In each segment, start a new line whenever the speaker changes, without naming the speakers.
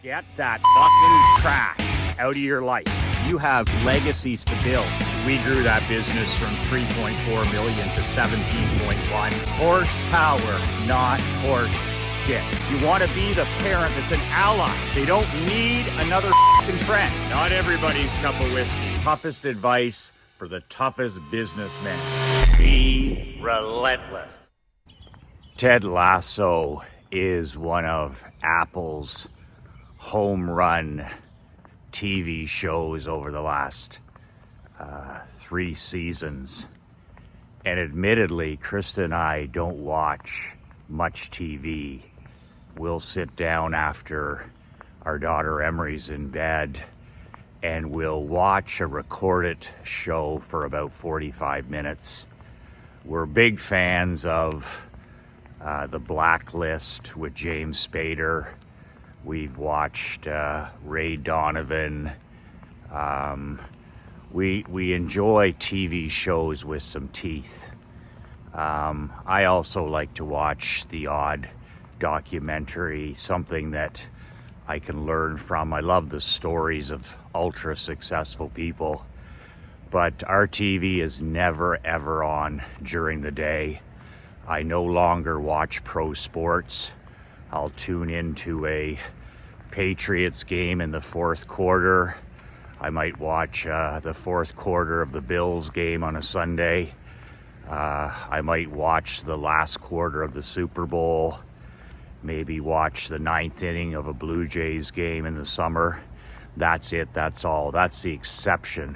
Get that fucking trash out of your life. You have legacies to build. We grew that business from 3.4 million to 17.1. Horsepower, not horse shit. You want to be the parent that's an ally. They don't need another fucking friend. Not everybody's cup of whiskey. Toughest advice for the toughest businessmen. Be relentless. Ted Lasso is one of Apple's home run TV shows over the last 3 seasons. And admittedly, Krista and I don't watch much TV. We'll sit down after our daughter Emery's in bed and we'll watch a recorded show for about 45 minutes. We're big fans of The Blacklist with James Spader. We've watched Ray Donovan. We enjoy TV shows with some teeth. I also like to watch the odd documentary, something that I can learn from. I love the stories of ultra successful people, but our TV is never ever on during the day. I no longer watch pro sports. I'll tune into a Patriots game in the fourth quarter. I might watch the fourth quarter of the Bills game on a Sunday. I might watch the last quarter of the Super Bowl. Maybe watch the 9th inning of a Blue Jays game in the summer. That's it. That's all. That's the exception.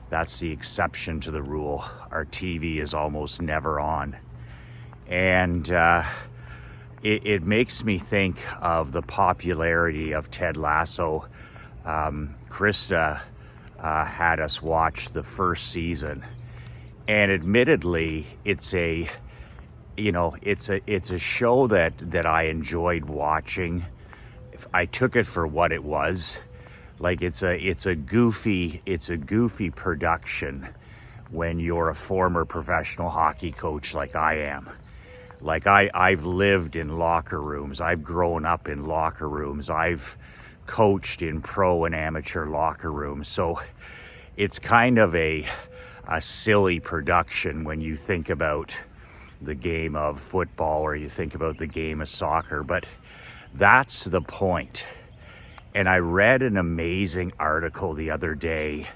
That's the exception to the rule. Our TV is almost never on. And it makes me think of the popularity of Ted Lasso. Krista had us watch the first season, and admittedly, it's a show that I enjoyed watching. I took it for what it was. Like it's a goofy production when you're a former professional hockey coach like I am. Like I've lived in locker rooms. I've grown up in locker rooms. I've coached in pro and amateur locker rooms. So it's kind of a silly production when you think about the game of football or you think about the game of soccer. But that's the point. And I read an amazing article the other day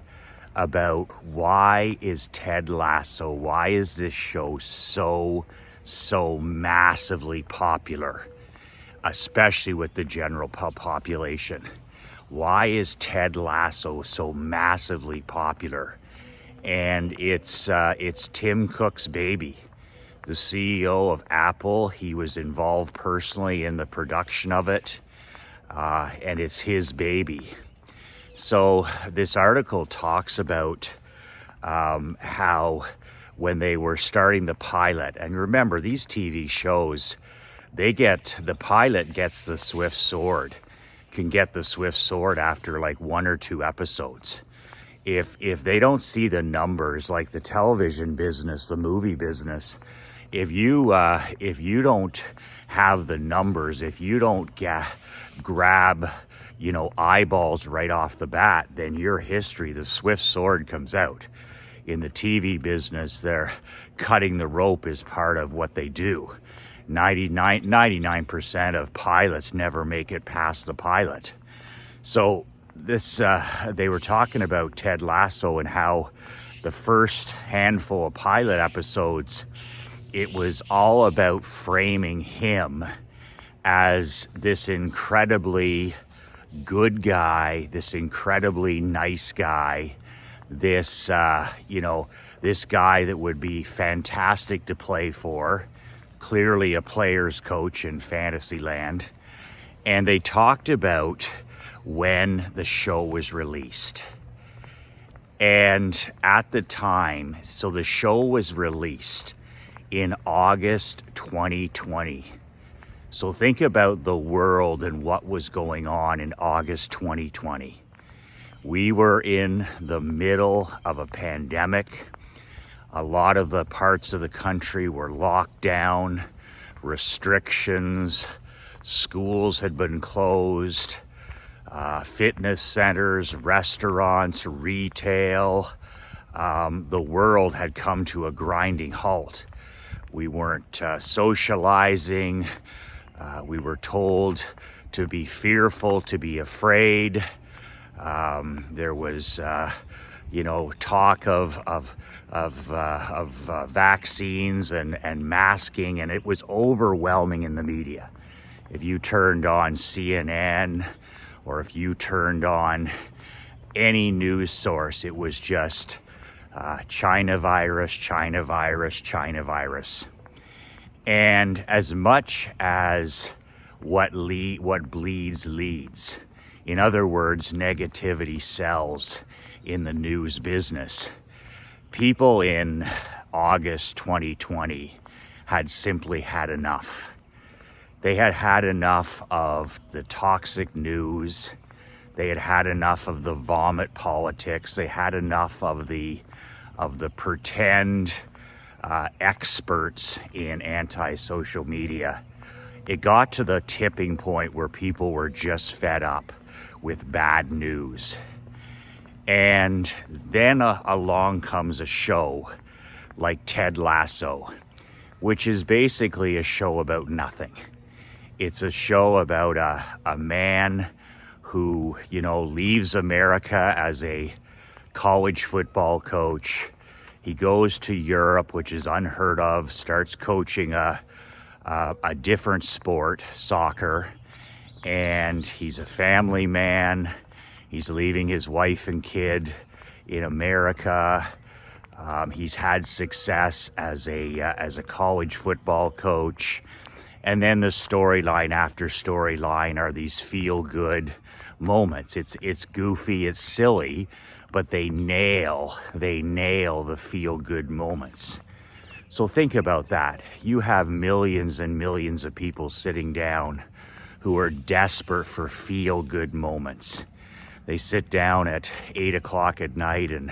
about why is Ted Lasso, why is this show so massively popular, especially with the general population. Why is Ted Lasso so massively popular? And it's Tim Cook's baby, the CEO of Apple. He was involved personally in the production of it, and it's his baby. So this article talks about how when they were starting the pilot, and remember these TV shows, the pilot gets the swift sword, can get the swift sword after like 1 or 2 episodes. If they don't see the numbers, like the television business, the movie business, if you don't have the numbers, if you don't grab eyeballs right off the bat, then your history, the swift sword comes out. In the TV business, they're cutting the rope is part of what they do. 99% of pilots never make it past the pilot. So they were talking about Ted Lasso and how the first handful of pilot episodes, it was all about framing him as this incredibly good guy, this incredibly nice guy, this this guy that would be fantastic to play for, clearly a player's coach in fantasy land. And they talked about when the show was released. And at the time, so the show was released in August 2020. So think about the world and what was going on in August 2020. We were in the middle of a pandemic. A lot of the parts of the country were locked down, restrictions, schools had been closed. fitness centers, restaurants, retail. The world had come to a grinding halt. We weren't socializing. We were told to be fearful, to be afraid. There was, talk of vaccines and masking, and it was overwhelming in the media. If you turned on CNN or if you turned on any news source, it was just China virus, China virus, China virus. And as much as what bleeds leads, in other words, negativity sells in the news business, people in August 2020 had simply had enough. They had had enough of the toxic news. They had had enough of the vomit politics. They had enough of the pretend experts in anti-social media. It got to the tipping point where people were just fed up with bad news. And then along comes a show like Ted Lasso, which is basically a show about nothing. It's a show about a man who, leaves America as a college football coach. He goes to Europe, which is unheard of, starts coaching a different sport, soccer, and he's a family man. He's leaving his wife and kid in America. He's had success as a college football coach. And then the storyline after storyline are these feel-good moments. It's goofy, it's silly, but they nail the feel-good moments. So think about that. You have millions and millions of people sitting down who are desperate for feel-good moments. They sit down at 8 o'clock at night and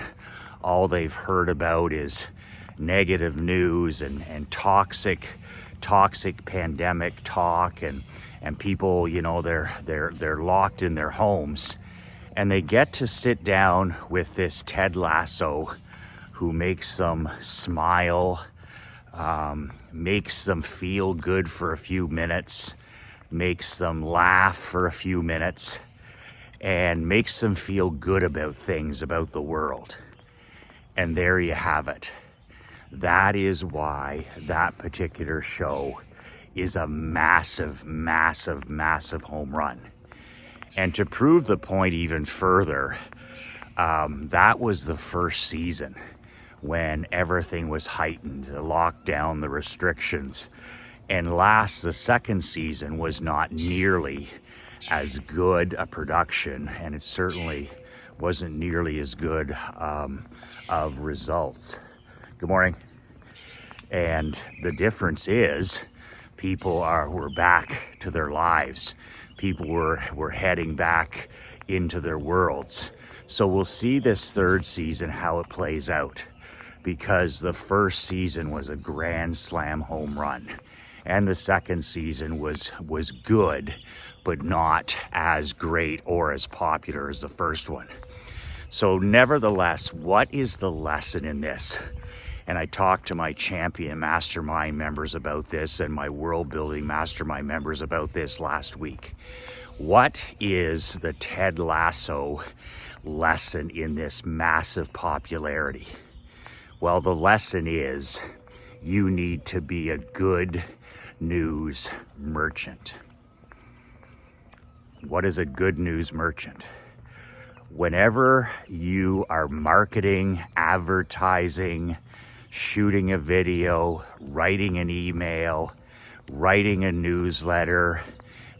all they've heard about is negative news and toxic pandemic talk and people, they're locked in their homes, and they get to sit down with this Ted Lasso who makes them smile, makes them feel good for a few minutes, makes them laugh for a few minutes, and makes them feel good about things, about the world. And there you have it. That is why that particular show is a massive, massive, massive home run. And to prove the point even further, that was the first season when everything was heightened, the lockdown, the restrictions. And the second season was not nearly as good a production, and it certainly wasn't nearly as good of results. Good morning. And the difference is people were back to their lives. People were heading back into their worlds. So we'll see this third season how it plays out, because the first season was a grand slam home run. And the second season was good, but not as great or as popular as the first one. So nevertheless, what is the lesson in this? And I talked to my champion mastermind members about this and my world building mastermind members about this last week. What is the Ted Lasso lesson in this massive popularity? Well, the lesson is you need to be a good news merchant. What is a good news merchant? Whenever you are marketing, advertising, shooting a video, writing an email, writing a newsletter,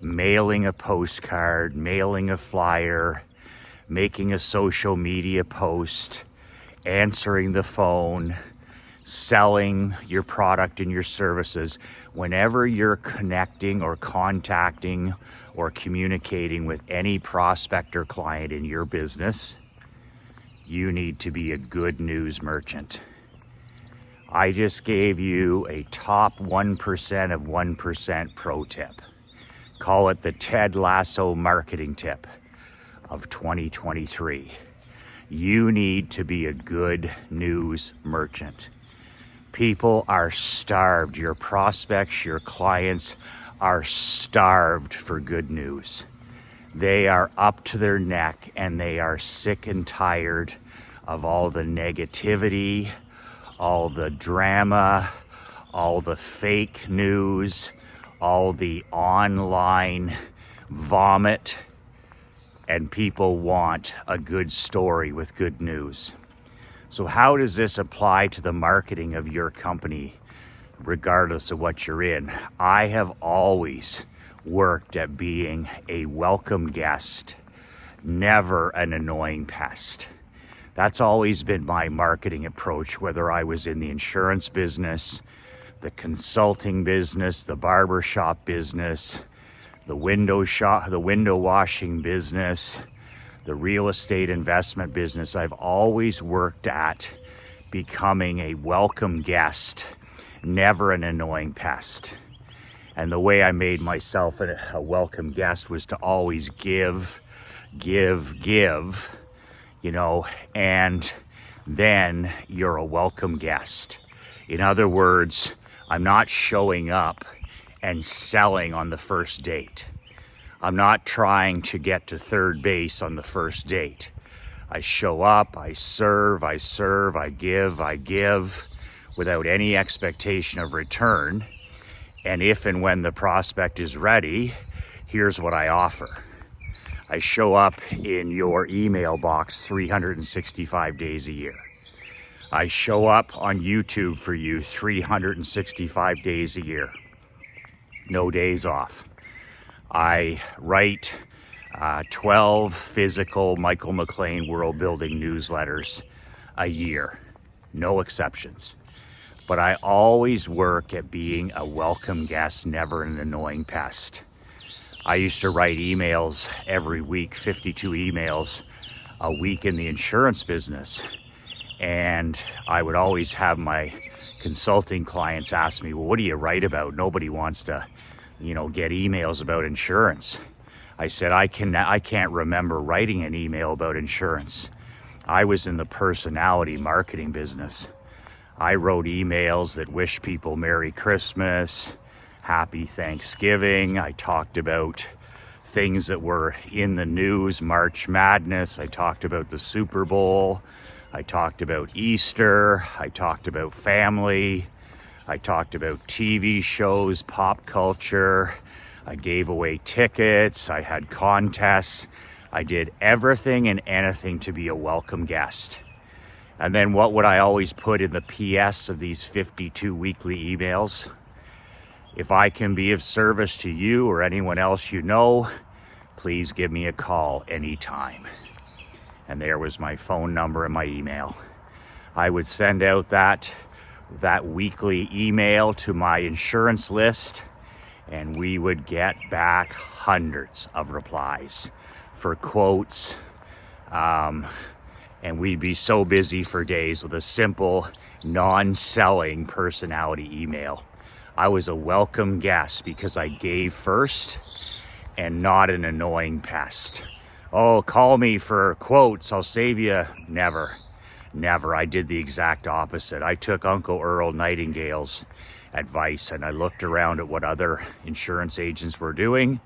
mailing a postcard, mailing a flyer, making a social media post, answering the phone, selling your product and your services, whenever you're connecting or contacting or communicating with any prospect or client in your business, you need to be a good news merchant. I just gave you a top 1% of 1% pro tip. Call it the Ted Lasso marketing tip. of 2023. You need to be a good news merchant. People are starved. Your prospects, your clients are starved for good news. They are up to their neck and they are sick and tired of all the negativity, all the drama, all the fake news, all the online vomit, and people want a good story with good news. So how does this apply to the marketing of your company, regardless of what you're in? I have always worked at being a welcome guest, never an annoying pest. That's always been my marketing approach, whether I was in the insurance business, the consulting business, the barbershop business, the window washing business, the real estate investment business. I've always worked at becoming a welcome guest, never an annoying pest. And the way I made myself a welcome guest was to always give, and then you're a welcome guest. In other words, I'm not showing up and selling on the first date. I'm not trying to get to third base on the first date. I show up, I serve, I give without any expectation of return. And if and when the prospect is ready, here's what I offer. I show up in your email box 365 days a year. I show up on YouTube for you 365 days a year. No days off. I write 12 physical Michael McLean world building newsletters a year. No exceptions. But I always work at being a welcome guest, never an annoying pest. I used to write emails every week, 52 emails a week in the insurance business. And I would always have my consulting clients ask me, well, what do you write about? Nobody wants to, get emails about insurance. I said, I can't remember writing an email about insurance. I was in the personality marketing business. I wrote emails that wish people Merry Christmas, Happy Thanksgiving. I talked about things that were in the news, March Madness. I talked about the Super Bowl. I talked about Easter. I talked about family. I talked about TV shows, pop culture. I gave away tickets. I had contests. I did everything and anything to be a welcome guest. And then what would I always put in the PS of these 52 weekly emails? If I can be of service to you or anyone else you know, please give me a call anytime. And there was my phone number and my email. I would send out that weekly email to my insurance list, and we would get back hundreds of replies for quotes. And we'd be so busy for days with a simple, non-selling personality email. I was a welcome guest because I gave first and not an annoying pest. Oh, call me for quotes, I'll save you. Never. I did the exact opposite. I took Uncle Earl Nightingale's advice and I looked around at what other insurance agents were doing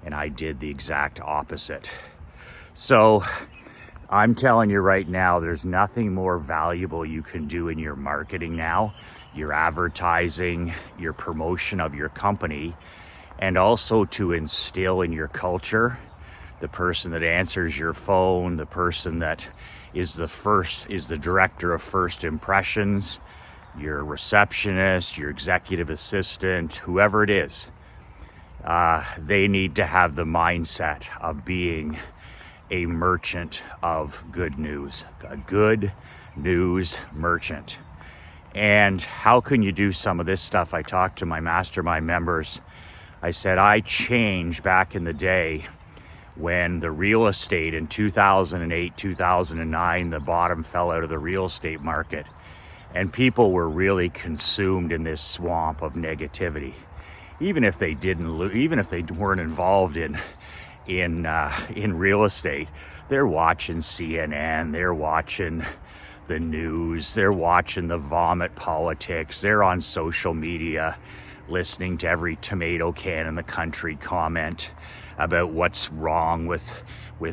and I did the exact opposite. So I'm telling you right now, there's nothing more valuable you can do in your marketing now, your advertising, your promotion of your company, and also to instill in your culture, the person that answers your phone, the person that is the director of first impressions, your receptionist, your executive assistant, whoever it is, they need to have the mindset of being a merchant of good news, a good news merchant. And how can you do some of this stuff? I talked to my mastermind members. I said, I changed back in the day when the real estate in 2008, 2009, the bottom fell out of the real estate market and people were really consumed in this swamp of negativity. Even if they weren't involved in in real estate. They're watching CNN, they're watching the news, they're watching the vomit politics, they're on social media listening to every tomato can in the country comment about what's wrong with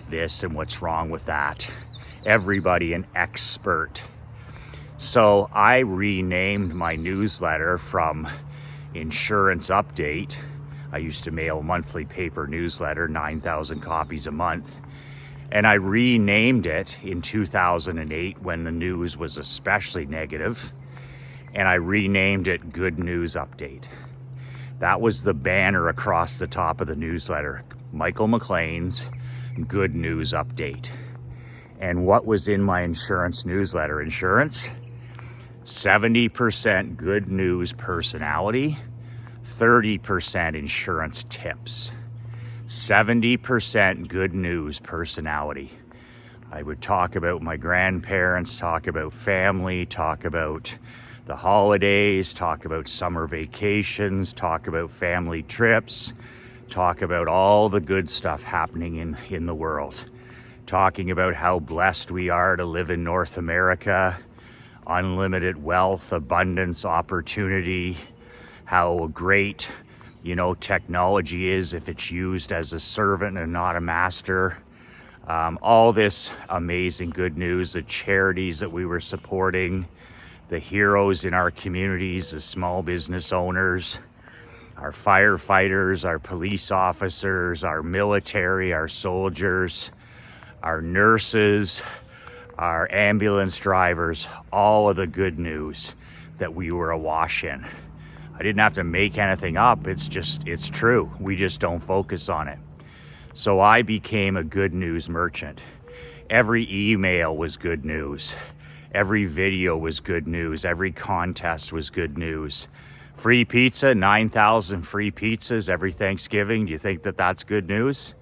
this and what's wrong with that. Everybody an expert. So I renamed my newsletter from Insurance Update. I used to mail a monthly paper newsletter, 9,000 copies a month. And I renamed it in 2008 when the news was especially negative. And I renamed it Good News Update. That was the banner across the top of the newsletter, Michael McLean's Good News Update. And what was in my insurance newsletter? Insurance, 70% good news personality, 30% insurance tips. 70% good news personality. I would talk about my grandparents, talk about family, talk about the holidays, talk about summer vacations, talk about family trips, talk about all the good stuff happening in the world. Talking about how blessed we are to live in North America, unlimited wealth, abundance, opportunity, how great, technology is if it's used as a servant and not a master. All this amazing good news, the charities that we were supporting, the heroes in our communities, the small business owners, our firefighters, our police officers, our military, our soldiers, our nurses, our ambulance drivers, all of the good news that we were awash in. I didn't have to make anything up. It's true. We just don't focus on it. So I became a good news merchant. Every email was good news. Every video was good news. Every contest was good news. Free pizza, 9,000 free pizzas every Thanksgiving. Do you think that that's good news?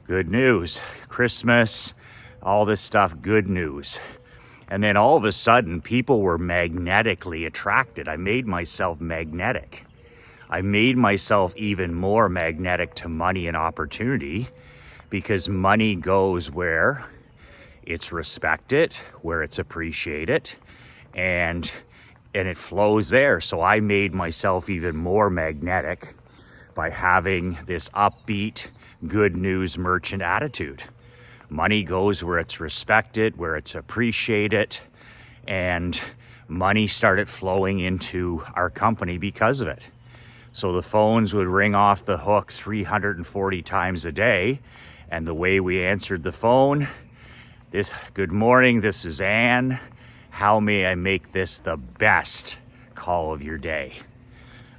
Good news. Christmas, all this stuff, good news. And then all of a sudden, people were magnetically attracted. I made myself magnetic. I made myself even more magnetic to money and opportunity, because money goes where it's respected, where it's appreciated, and it flows there. So I made myself even more magnetic by having this upbeat, good news merchant attitude. Money goes where it's respected, where it's appreciated, and money started flowing into our company because of it. So the phones would ring off the hook 340 times a day, and the way we answered the phone, good morning, this is Ann. How may I make this the best call of your day?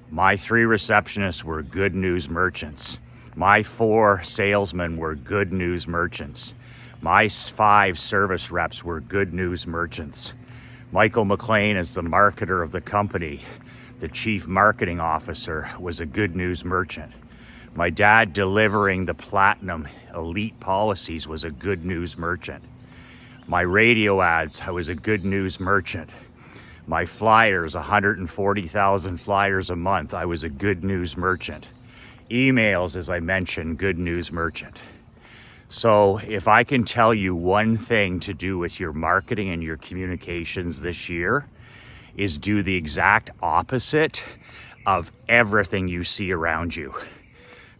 My 3 receptionists were good news merchants. My 4 salesmen were good news merchants. My 5 service reps were good news merchants. Michael McLean is the marketer of the company. The chief marketing officer was a good news merchant. My dad delivering the platinum elite policies was a good news merchant. My radio ads, I was a good news merchant. My flyers, 140,000 flyers a month, I was a good news merchant. Emails, as I mentioned, good news merchant. So if I can tell you one thing to do with your marketing and your communications this year, is do the exact opposite of everything you see around you.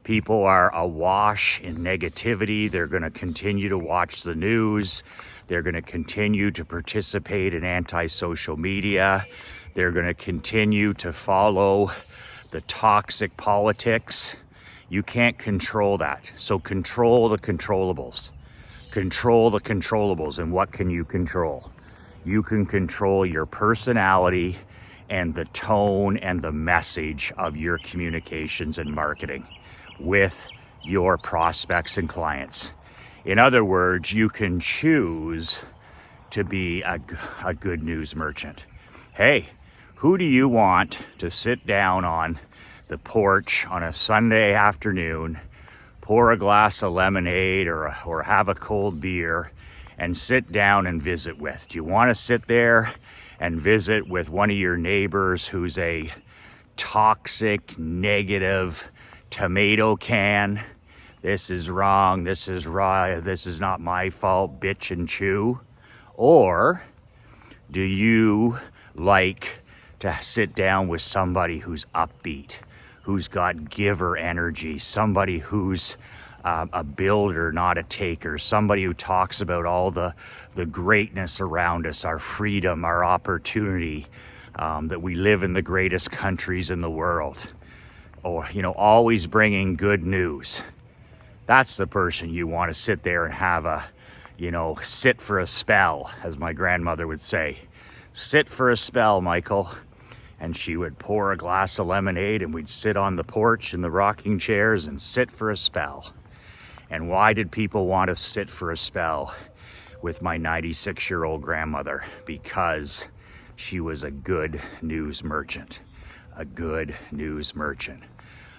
People are awash in negativity. They're going to continue to watch the news. They're going to continue to participate in anti-social media. They're going to continue to follow the toxic politics. You can't control that. So control the controllables. Control the controllables. And what can you control? You can control your personality and the tone and the message of your communications and marketing with your prospects and clients. In other words, you can choose to be a good news merchant. Hey, who do you want to sit down on the porch on a Sunday afternoon, pour a glass of lemonade or have a cold beer and sit down and visit with? Do you want to sit there and visit with one of your neighbors who's a toxic, negative tomato can this is wrong, this is right, this is not my fault, bitch and chew? Or do you like to sit down with somebody who's upbeat, who's got giver energy, somebody who's a builder, not a taker, somebody who talks about all the greatness around us, our freedom, our opportunity, that we live in the greatest countries in the world, or, always bringing good news? That's the person you want to sit there and have a, sit for a spell, as my grandmother would say. Sit for a spell, Michael. And she would pour a glass of lemonade and we'd sit on the porch in the rocking chairs and sit for a spell. And why did people want to sit for a spell with my 96-year-old grandmother? Because she was a good news merchant. A good news merchant.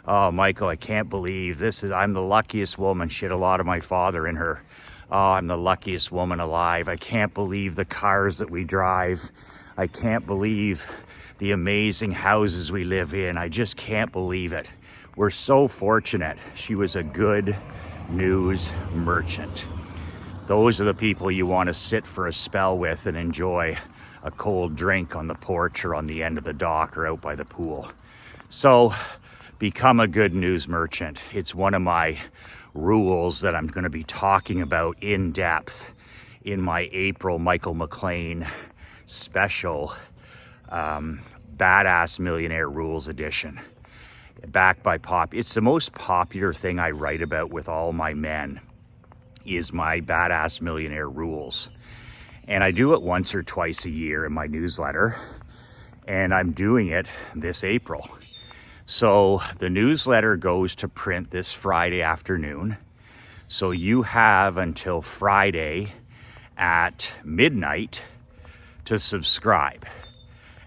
Oh, Michael, I can't believe I'm the luckiest woman. She had a lot of my father in her. Oh, I'm the luckiest woman alive. I can't believe the cars that we drive. I can't believe the amazing houses we live in. I just can't believe it. We're so fortunate. She was a good news merchant. Those are the people you want to sit for a spell with and enjoy a cold drink on the porch or on the end of the dock or out by the pool. So become a good news merchant. It's one of my rules that I'm going to be talking about in depth in my April Michael McLean special Badass Millionaire Rules edition, backed by It's the most popular thing I write about with all my men is my Badass Millionaire Rules. And I do it once or twice a year in my newsletter, and I'm doing it this April. So the newsletter goes to print this Friday afternoon. So you have until Friday at midnight to subscribe.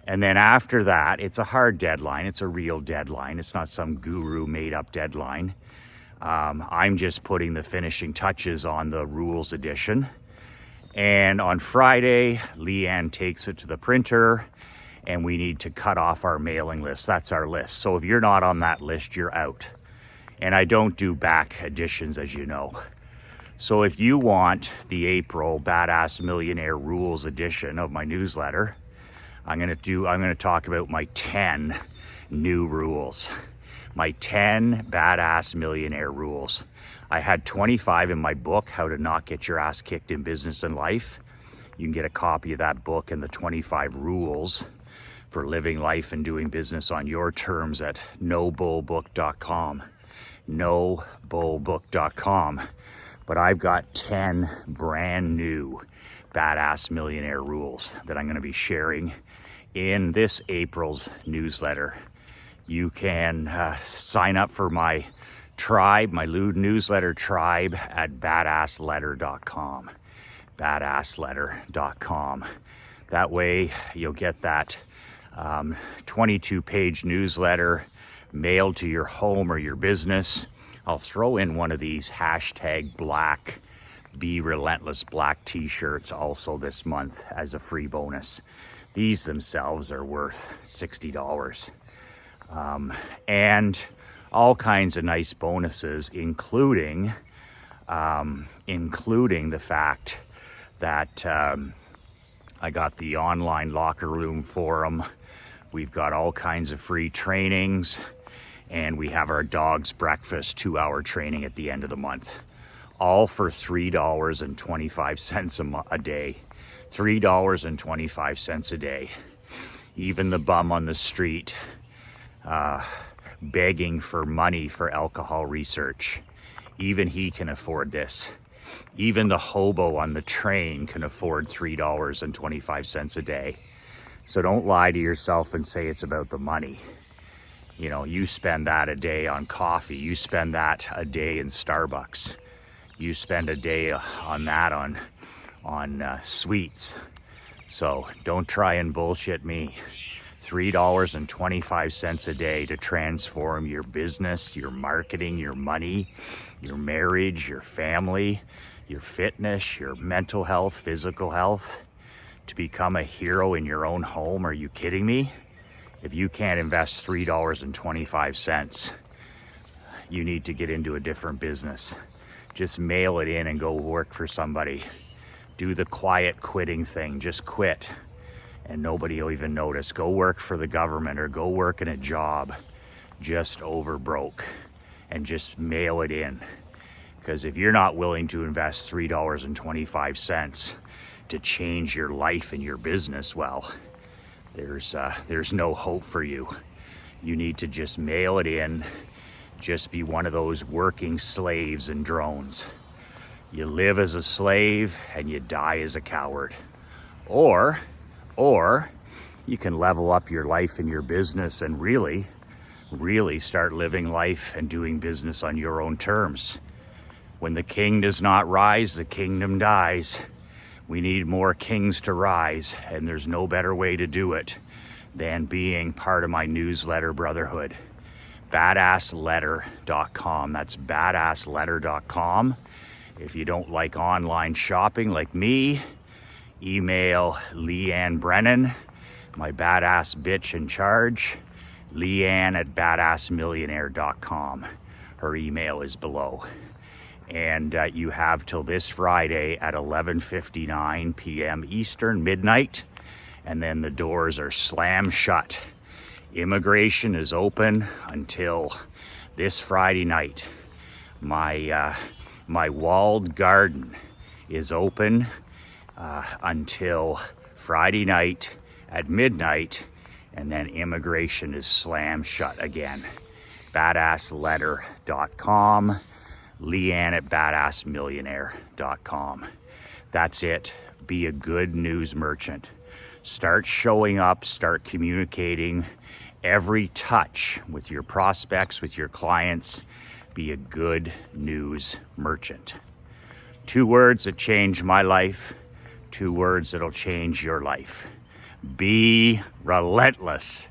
And then after that, it's a hard deadline. It's a real deadline. It's not some guru made up deadline. I'm just putting the finishing touches on the rules edition. And on Friday, Leanne takes it to the printer and we need to cut off our mailing list. That's our list. So if you're not on that list, you're out. And I don't do back editions, as you know. So if you want the April Badass Millionaire Rules edition of my newsletter, I'm going to talk about my 10 new rules. My 10 Badass Millionaire Rules. I had 25 in my book, How to Not Get Your Ass Kicked in Business and Life. You can get a copy of that book and the 25 rules for living life and doing business on your terms at nobullbook.com. nobullbook.com. But I've got 10 brand new Badass Millionaire Rules that I'm going to be sharing in this April's newsletter. You can sign up for my tribe, my newsletter tribe at badassletter.com. badassletter.com. That way you'll get that 22-page newsletter mailed to your home or your business. I'll throw in one of these hashtag black, Be Relentless black t-shirts also this month as a free bonus. These themselves are worth $60. And all kinds of nice bonuses, including the fact that I got the online locker room forum. We've got all kinds of free trainings, and we have our dog's breakfast 2-hour training at the end of the month, all for $3.25 a day. $3.25 a day. Even the bum on the street begging for money for alcohol research, even he can afford this. Even the hobo on the train can afford $3.25 a day. So don't lie to yourself and say it's about the money. You spend that a day on coffee. You spend that a day in Starbucks. You spend a day on that on sweets. So don't try and bullshit me. $3.25 a day to transform your business, your marketing, your money, your marriage, your family, your fitness, your mental health, physical health, to become a hero in your own home. Are you kidding me? If you can't invest $3.25, you need to get into a different business. Just mail it in and go work for somebody. Do the quiet quitting thing. Just quit and nobody will even notice. Go work for the government or go work in a job just over broke and just mail it in. Because if you're not willing to invest $3.25 to change your life and your business, well, there's no hope for you. You need to just mail it in. Just be one of those working slaves and drones. You live as a slave and you die as a coward. Or you can level up your life and your business and really start living life and doing business on your own terms. When the king does not rise, the kingdom dies. We need more kings to rise, and there's no better way to do it than being part of my newsletter brotherhood. Badassletter.com. That's badassletter.com. If you don't like online shopping like me, email Leanne Brennan, my badass bitch in charge, Leanne@badassmillionaire.com. Her email is below. And you have till this Friday at 11:59 p.m. Eastern, midnight, and then the doors are slam shut. Immigration is open until this Friday night. My walled garden is open until Friday night at midnight, and then immigration is slam shut again. Badassletter.com, Leanne@badassmillionaire.com. That's it. Be a good news merchant. Start showing up, start communicating every touch with your prospects, with your clients. Be a good news merchant. 2 words that changed my life, 2 words that'll change your life. Be relentless.